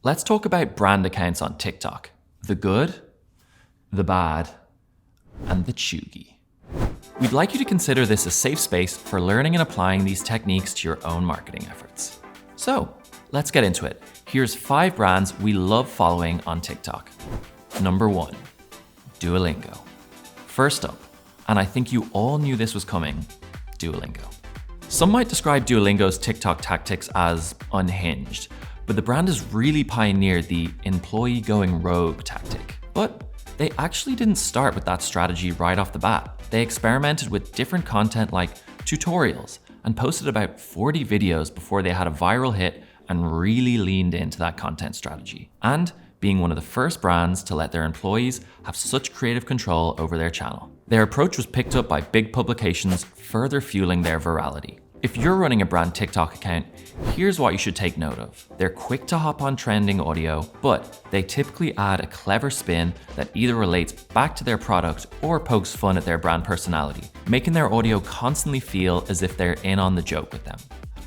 Let's talk about brand accounts on TikTok. The good, the bad, and the chuggy. We'd like you to consider this a safe space for learning and applying these techniques to your own marketing efforts. So, let's get into it. Here's 5 brands we love following on TikTok. Number 1, Duolingo. First up, and I think you all knew this was coming, Duolingo. Some might describe Duolingo's TikTok tactics as unhinged, but the brand has really pioneered the employee going rogue tactic. But they actually didn't start with that strategy right off the bat. They experimented with different content like tutorials and posted about 40 videos before they had a viral hit and really leaned into that content strategy. And being one of the first brands to let their employees have such creative control over their channel. Their approach was picked up by big publications, further fueling their virality. If you're running a brand TikTok account, here's what you should take note of. They're quick to hop on trending audio, but they typically add a clever spin that either relates back to their product or pokes fun at their brand personality, making their audio constantly feel as if they're in on the joke with them.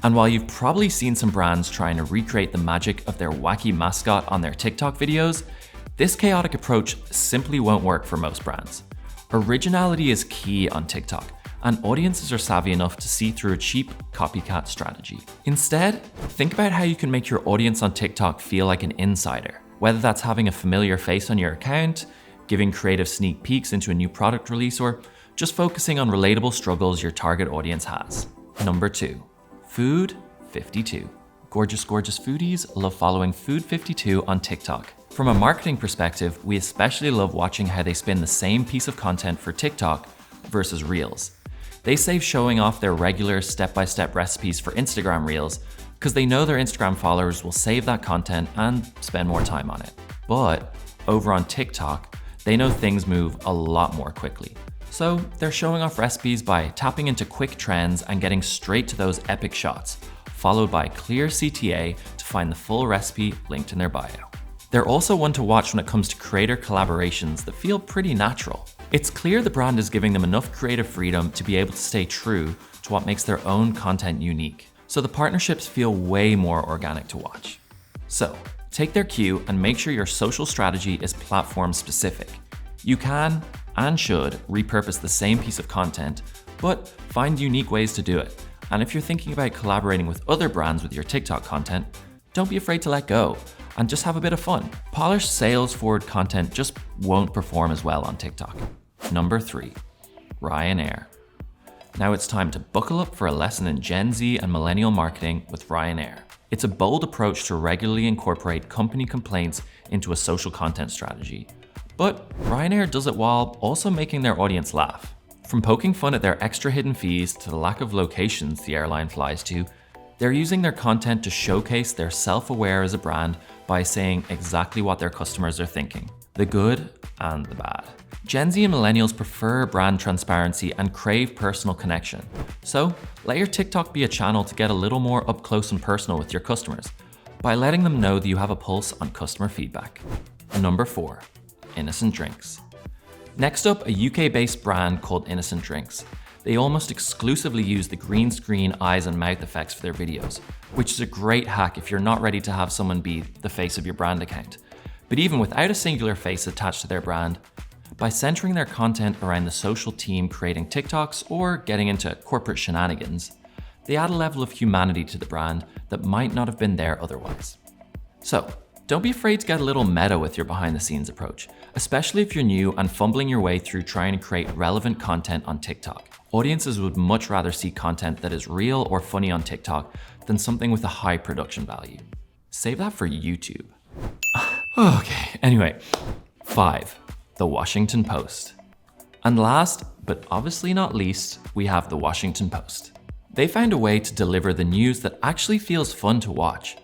And while you've probably seen some brands trying to recreate the magic of their wacky mascot on their TikTok videos, this chaotic approach simply won't work for most brands. Originality is key on TikTok, and audiences are savvy enough to see through a cheap copycat strategy. Instead, think about how you can make your audience on TikTok feel like an insider, whether that's having a familiar face on your account, giving creative sneak peeks into a new product release, or just focusing on relatable struggles your target audience has. Number 2, Food 52. Gorgeous foodies love following Food 52 on TikTok. From a marketing perspective, we especially love watching how they spin the same piece of content for TikTok versus Reels. They save showing off their regular step-by-step recipes for Instagram Reels because they know their Instagram followers will save that content and spend more time on it. But over on TikTok, they know things move a lot more quickly. So they're showing off recipes by tapping into quick trends and getting straight to those epic shots, followed by clear CTA to find the full recipe linked in their bio. They're also one to watch when it comes to creator collaborations that feel pretty natural. It's clear the brand is giving them enough creative freedom to be able to stay true to what makes their own content unique. So the partnerships feel way more organic to watch. So take their cue and make sure your social strategy is platform specific. You can and should repurpose the same piece of content, but find unique ways to do it. And if you're thinking about collaborating with other brands with your TikTok content, don't be afraid to let go and just have a bit of fun. Polished sales-forward content just won't perform as well on TikTok. Number 3, Ryanair. Now it's time to buckle up for a lesson in Gen Z and millennial marketing with Ryanair. It's a bold approach to regularly incorporate company complaints into a social content strategy. But Ryanair does it while also making their audience laugh. From poking fun at their extra hidden fees to the lack of locations the airline flies to, they're using their content to showcase they're self-aware as a brand by saying exactly what their customers are thinking, the good and the bad. Gen Z and millennials prefer brand transparency and crave personal connection. So let your TikTok be a channel to get a little more up close and personal with your customers by letting them know that you have a pulse on customer feedback. Number 4, Innocent Drinks. Next up, a UK-based brand called Innocent Drinks. They almost exclusively use the green screen eyes and mouth effects for their videos, which is a great hack if you're not ready to have someone be the face of your brand account. But even without a singular face attached to their brand, by centering their content around the social team creating TikToks or getting into corporate shenanigans, they add a level of humanity to the brand that might not have been there otherwise. So, don't be afraid to get a little meta with your behind-the-scenes approach, especially if you're new and fumbling your way through trying to create relevant content on TikTok. Audiences would much rather see content that is real or funny on TikTok than something with a high production value. Save that for YouTube. Okay, anyway, 5, The Washington Post. And last, but obviously not least, we have The Washington Post. They found a way to deliver the news that actually feels fun to watch.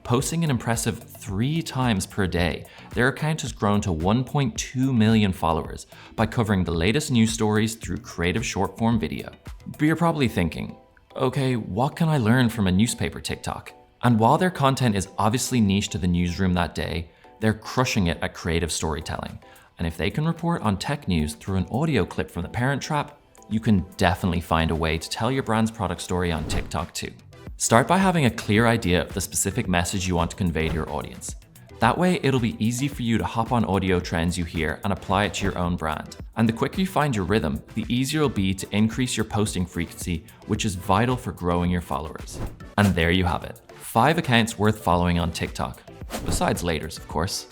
Posting an impressive 3 times per day, their account has grown to 1.2 million followers by covering the latest news stories through creative short-form video. But you're probably thinking, okay, what can I learn from a newspaper TikTok? And while their content is obviously niche to the newsroom that day, they're crushing it at creative storytelling. And if they can report on tech news through an audio clip from the Parent Trap, you can definitely find a way to tell your brand's product story on TikTok too. Start by having a clear idea of the specific message you want to convey to your audience. That way, it'll be easy for you to hop on audio trends you hear and apply it to your own brand. And the quicker you find your rhythm, the easier it'll be to increase your posting frequency, which is vital for growing your followers. And there you have it, 5 accounts worth following on TikTok, besides laters, of course.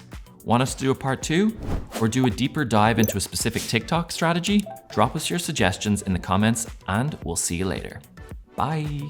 Want us to do a part 2? Or do a deeper dive into a specific TikTok strategy? Drop us your suggestions in the comments and we'll see you later. Bye.